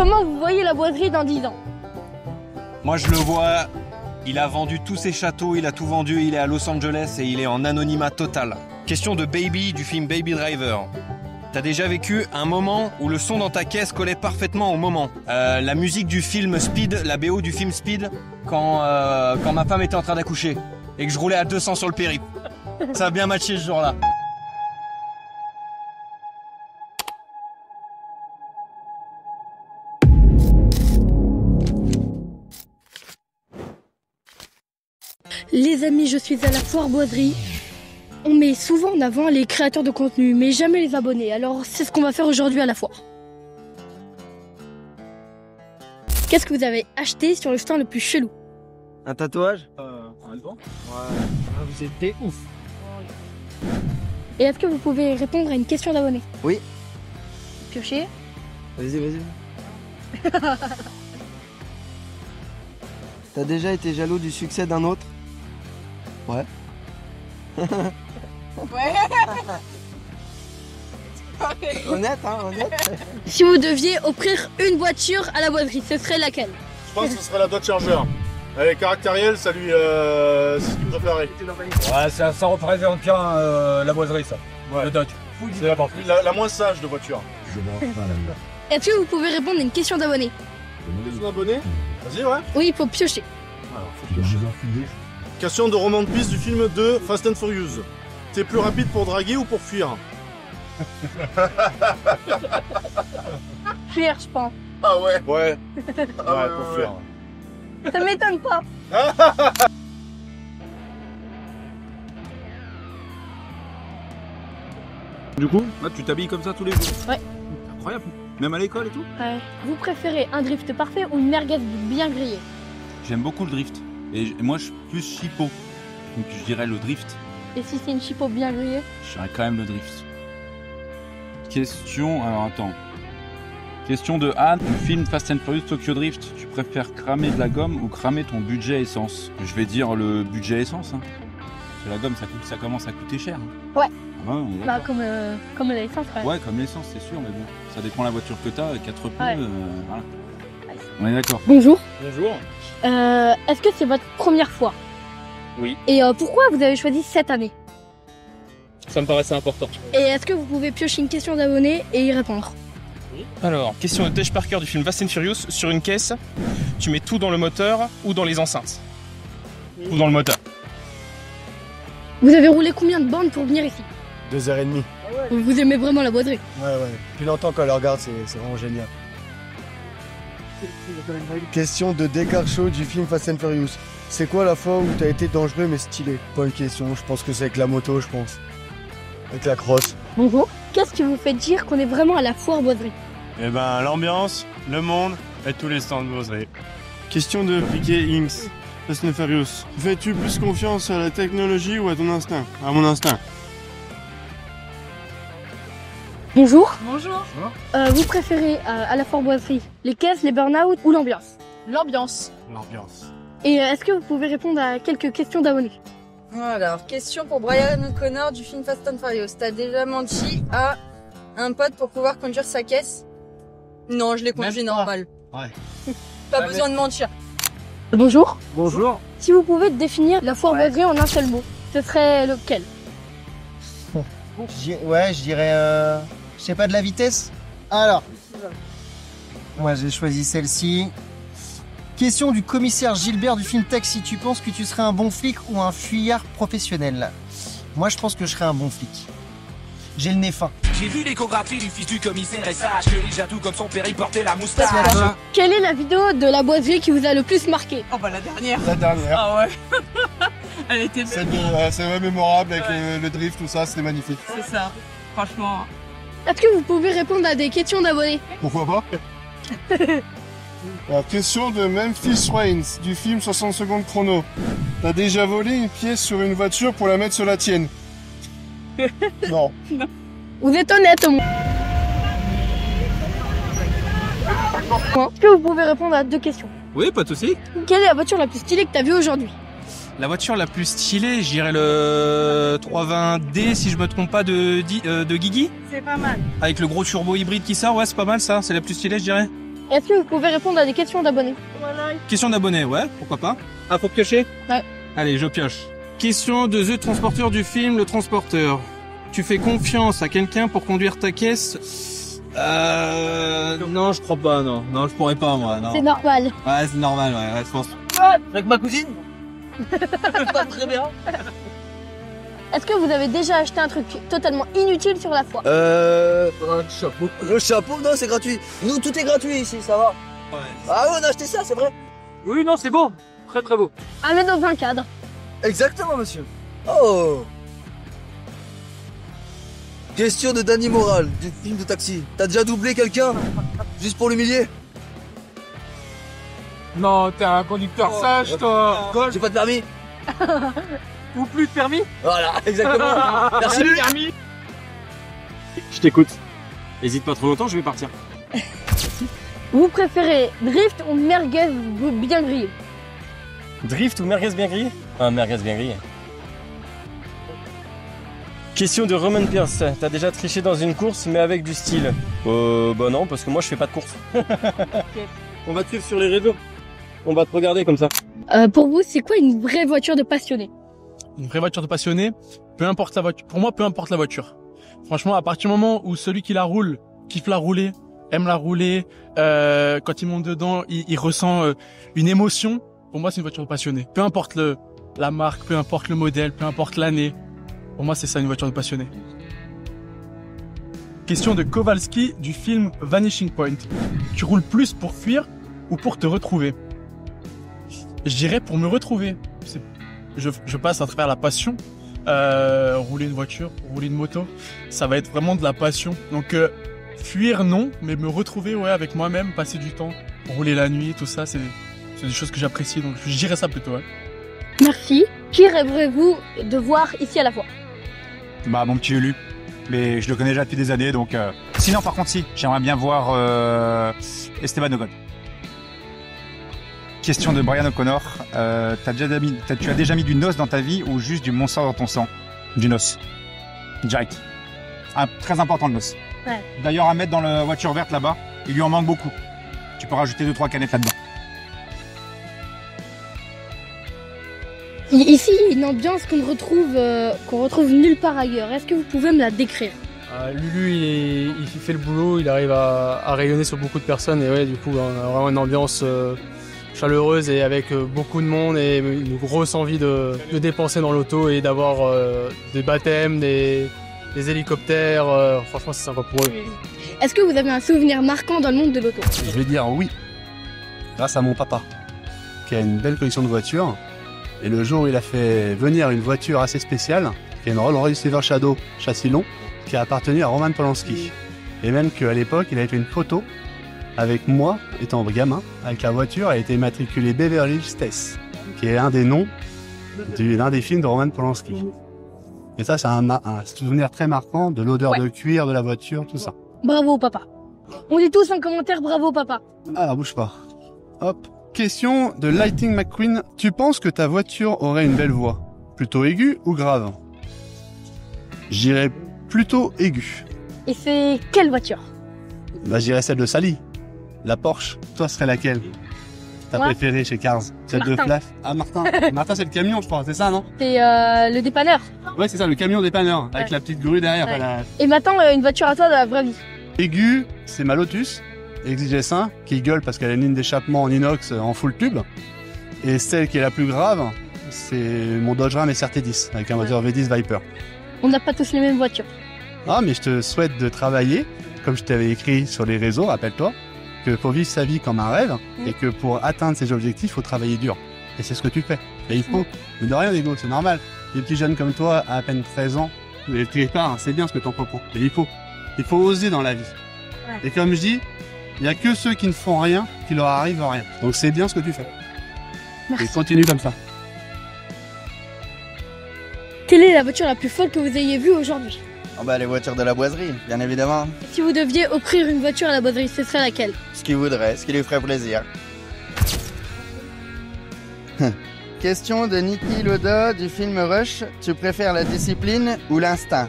Comment vous voyez la boiserie dans 10 ans? Moi je le vois, il a vendu tous ses châteaux, il a tout vendu, il est à Los Angeles et il est en anonymat total. Question de Baby du film Baby Driver. T'as déjà vécu un moment où le son dans ta caisse collait parfaitement au moment. La musique du film Speed, la BO du film Speed, quand ma femme était en train d'accoucher et que je roulais à 200 sur le périple. Ça a bien matché ce jour-là. Les amis, je suis à la foire boiserie. On met souvent en avant les créateurs de contenu, mais jamais les abonnés. Alors c'est ce qu'on va faire aujourd'hui à la foire. Qu'est-ce que vous avez acheté sur le stand le plus chelou? Un tatouage? Un album? Ouais. Vous êtes ouf. Et est-ce que vous pouvez répondre à une question d'abonné? Oui. Piocher. Vas-y. T'as déjà été jaloux du succès d'un autre? Ouais. Ouais. Honnête, hein, honnête. Si vous deviez offrir une voiture à la boiserie, ce serait laquelle? Je pense que ce serait la Dodge Charger. Elle est caractérielle, ça lui c'est ce qu'il me préférait. Ouais, ça représente bien la boiserie, ça. Ouais. Le Dodge. C'est la moins sage de voiture. Est-ce que vous pouvez répondre à une question d'abonné? Question d'abonné? Vas-y, ouais. Oui, il faut piocher. Question de roman de piste du film de Fast and Furious. T'es plus rapide pour draguer ou pour fuir? Fuir, je pense. Ah ouais? Ouais. Ouais, pour fuir. Ça m'étonne pas. Du coup, là, tu t'habilles comme ça tous les jours? Ouais. C'est incroyable. Même à l'école et tout? Ouais. Vous préférez un drift parfait ou une merguez bien grillée? J'aime beaucoup le drift. Et moi, je suis plus chipot. Donc, je dirais le drift. Et si c'est une chipot bien grillée? Je dirais quand même le drift. Question... Alors, attends. Question de Anne. Du film Fast and Furious Tokyo Drift. Tu préfères cramer de la gomme ou cramer ton budget essence? Je vais dire le budget essence. Hein. Parce que la gomme, ça commence à coûter cher. Hein. Ouais. Ah ouais, on est Bah, d'accord. comme l'essence, ouais. Ouais, comme l'essence, c'est sûr. Mais bon, ça dépend de la voiture que t'as. 4 pneus, Ouais. voilà. On est d'accord. Bonjour. Bonjour. Est-ce que c'est votre première fois? Oui. Et pourquoi vous avez choisi cette année? Ça me paraissait important. Et est-ce que vous pouvez piocher une question d'abonné et y répondre? Alors, question de Tej Parker du film Fast and Furious. Sur une caisse, tu mets tout dans le moteur ou dans les enceintes? Ou dans le moteur. Vous avez roulé combien de bornes pour venir ici? 2h30. Vous aimez vraiment la boiserie? Ouais. Depuis longtemps qu'on le regarde, c'est vraiment génial. Question de Descartes Show du film Fast and Furious. C'est quoi la fois où t'as été dangereux mais stylé? Bonne question, je pense que c'est avec la moto, je pense. Avec la crosse. Bonjour. Qu'est-ce qui vous fait dire qu'on est vraiment à la foire boiserie? Eh ben, l'ambiance, le monde et tous les stands de boiserie. Question de Ricky Inks, Fast and Furious. Fais-tu plus confiance à la technologie ou à ton instinct? À mon instinct. Bonjour. Bonjour. Vous préférez à la foire boiserie les caisses, les burn-out ou l'ambiance? L'ambiance. L'ambiance. Et est-ce que vous pouvez répondre à quelques questions d'abonnés? Alors, question pour Brian O'Connor du film Fast and Furious. T'as déjà menti à un pote pour pouvoir conduire sa caisse? Non, je l'ai conduit normal. Ouais. Pas besoin de mentir. Bonjour. Bonjour. Si vous pouvez définir la foire boiserie en un seul mot, ce serait lequel? Ouais, je dirais... Je sais pas, de la vitesse. Alors. Moi, j'ai choisi celle-ci. Question du commissaire Gilbert du film Taxi. Tu penses que tu serais un bon flic ou un fuyard professionnel? Moi, je pense que je serais un bon flic. J'ai le nez fin. J'ai vu l'échographie du fils du commissaire et sache que les jadous comme son père il portait la moustache. Quelle est la vidéo de la boiserie qui vous a le plus marqué? Oh bah la dernière. La dernière. Ah ouais. Elle était belle. C'est vraiment mémorable avec le drift, tout ça, c'était magnifique. C'est ça. Franchement. Est-ce que vous pouvez répondre à des questions d'abonnés? Pourquoi pas? Alors, question de Memphis Reigns du film 60 secondes chrono. T'as déjà volé une pièce sur une voiture pour la mettre sur la tienne? Non. Vous êtes honnête au moins. Est-ce que vous pouvez répondre à deux questions? Oui, pas de soucis. Quelle est la voiture la plus stylée que t'as vue aujourd'hui? La voiture la plus stylée, j'irais le 320D si je me trompe pas de Guigui. C'est pas mal. Avec le gros turbo hybride qui sort, ouais c'est pas mal ça, c'est la plus stylée je dirais. Est-ce que vous pouvez répondre à des questions d'abonnés? Question d'abonnés, ouais, pourquoi pas. Ah, faut piocher? Ouais. Allez, je pioche. Question de The Transporteur du film Le Transporteur. Tu fais confiance à quelqu'un pour conduire ta caisse? Non, je crois pas, non. Non, je pourrais pas, moi, non. C'est normal. Ouais, c'est normal, ouais, je pense. Avec ma cousine. Pas très bien. Est-ce que vous avez déjà acheté un truc totalement inutile sur la foire? Un chapeau. Le chapeau, non, c'est gratuit. Nous, tout est gratuit ici, ça va. Ouais. Ah ouais, on a acheté ça, c'est vrai. Oui, non, c'est beau. Très très beau. À mettre dans un cadre. Exactement, monsieur. Oh. Question de Danny Moral, du film de taxi. T'as déjà doublé quelqu'un? Juste pour l'humilier? Non, t'es un conducteur sage, toi. J'ai pas de permis. Ou plus de permis? Voilà, exactement. Merci. Permis. Je t'écoute. Hésite pas trop longtemps, je vais partir. Vous préférez drift ou merguez bien grillé? Drift ou merguez bien grillé? Un merguez bien grillé. Question de Roman Pierce. T'as déjà triché dans une course mais avec du style? Bah non, parce que moi je fais pas de course. On va te suivre sur les réseaux. On va te regarder comme ça. Pour vous, c'est quoi une vraie voiture de passionné? Une vraie voiture de passionné, peu importe la voiture. Pour moi, peu importe la voiture. Franchement, à partir du moment où celui qui la roule, kiffe la rouler, aime la rouler, quand il monte dedans, il ressent une émotion. Pour moi, c'est une voiture de passionné. Peu importe la marque, peu importe le modèle, peu importe l'année. Pour moi, c'est ça une voiture de passionné. Question de Kowalski du film Vanishing Point. Tu roules plus pour fuir ou pour te retrouver? Je dirais pour me retrouver. Je passe à travers la passion. Rouler une voiture, rouler une moto, ça va être vraiment de la passion. Donc fuir non, mais me retrouver ouais avec moi-même, passer du temps, rouler la nuit, tout ça, c'est des choses que j'apprécie. Donc je dirais ça plutôt. Ouais. Merci. Qui rêverez-vous de voir ici à la foire? Bah mon petit Ulu, mais je le connais déjà depuis des années donc. Sinon par contre si, j'aimerais bien voir Esteban Ocon. Question de Brian O'Connor, tu as déjà mis du NOS dans ta vie ou juste du Monster dans ton sang? Du NOS. Direct. Très important le NOS. Ouais. D'ailleurs à mettre dans la voiture verte là-bas, il lui en manque beaucoup. Tu peux rajouter 2-3 canettes là-dedans. Ici, une ambiance qu'on retrouve nulle part ailleurs. Est-ce que vous pouvez me la décrire? Lulu, il fait le boulot, il arrive à rayonner sur beaucoup de personnes et ouais, du coup, on a vraiment une ambiance chaleureuse et avec beaucoup de monde et une grosse envie de dépenser dans l'auto et d'avoir des baptêmes, des hélicoptères. Franchement, c'est sympa pour eux. Est-ce que vous avez un souvenir marquant dans le monde de l'auto? Je vais dire oui, grâce à mon papa, qui a une belle collection de voitures. Et le jour où il a fait venir une voiture assez spéciale, qui est une Rolls-Royce Silver Shadow châssis long, qui a appartenu à Roman Polanski. Et même qu'à l'époque, il a fait une photo avec moi, étant gamin, avec la voiture, elle a été immatriculée Beverly Hills Tess, qui est un des noms d'un des films de Roman Polanski. Et ça, c'est un souvenir très marquant de l'odeur de cuir de la voiture, tout ça. Bravo papa. On dit tous en commentaire bravo papa. Alors bouge pas. Hop. Question de Lighting McQueen. Tu penses que ta voiture aurait une belle voix? Plutôt aiguë ou grave? J'irais plutôt aiguë. Et c'est quelle voiture? Bah j'irais celle de Sally. La Porsche. Toi, ce serait laquelle? Ta préférée chez Cars? Celle de Flash? Ah, Martin. Martin, c'est le camion, je crois. C'est ça, non? C'est le dépanneur. Ouais, c'est ça, le camion dépanneur. Avec la petite grue derrière. Ouais. Voilà. Et maintenant, une voiture à toi de la vraie vie. Aiguë, c'est ma Lotus. XJ5, qui gueule parce qu'elle a une ligne d'échappement en inox en full tube. Et celle qui est la plus grave, c'est mon Dodge Ram SRT10, avec un moteur V10 Viper. On n'a pas tous les mêmes voitures. Ah, mais je te souhaite de travailler, comme je t'avais écrit sur les réseaux, rappelle-toi, que faut vivre sa vie comme un rêve, et que pour atteindre ses objectifs, il faut travailler dur. Et c'est ce que tu fais. Et il faut. Mais de rien, Ego, c'est normal. Des petits jeunes comme toi, à peine 13 ans, c'est bien ce que tu entreprends. Mais il faut oser dans la vie. Ouais. Et comme je dis, il n'y a que ceux qui ne font rien qui leur arrive rien. Donc c'est bien ce que tu fais. Merci. Et continue comme ça. Quelle est la voiture la plus folle que vous ayez vue aujourd'hui? Oh bah les voitures de la boiserie, bien évidemment. Si vous deviez offrir une voiture à la boiserie, ce serait laquelle? Ce qu'il voudrait, ce qui lui ferait plaisir. Question de Niki Loda du film Rush. Tu préfères la discipline ou l'instinct?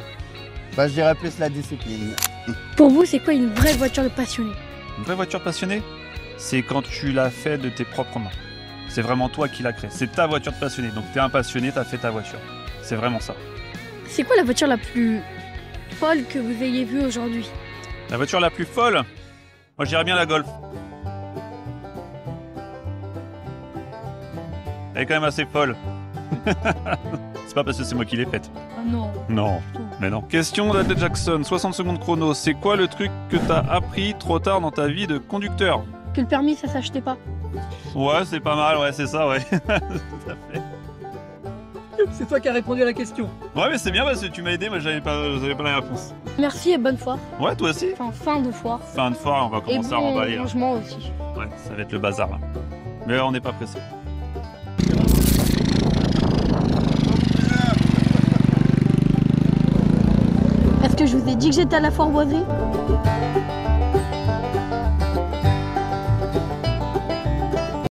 Bah je dirais plus la discipline. Pour vous, c'est quoi une vraie voiture de passionné? Une vraie voiture passionnée? c'est quand tu l'as fait de tes propres mains. C'est vraiment toi qui l'as créé. C'est ta voiture de passionné. Donc t'es un passionné, t'as fait ta voiture. C'est vraiment ça. C'est quoi la voiture la plus folle que vous ayez vue aujourd'hui? La voiture la plus folle? Moi, je dirais bien la Golf. Elle est quand même assez folle. C'est pas parce que c'est moi qui l'ai faite. Ah non. Non, mais non. Question d'Ade Jackson, 60 secondes chrono. C'est quoi le truc que t'as appris trop tard dans ta vie de conducteur? Que le permis, ça s'achetait pas. Ouais, c'est pas mal, ouais, c'est ça, ouais. Tout à fait. C'est toi qui as répondu à la question. Ouais, mais c'est bien parce que tu m'as aidé, moi j'avais pas la réponse. Merci et bonne foire. Ouais, toi aussi. Enfin, fin de foire. Fin de foire, on va commencer à remballer. Et bon rangement aussi. Ouais, ça va être le bazar là. Mais on n'est pas pressé. Est-ce que je vous ai dit que j'étais à la foire boiserie?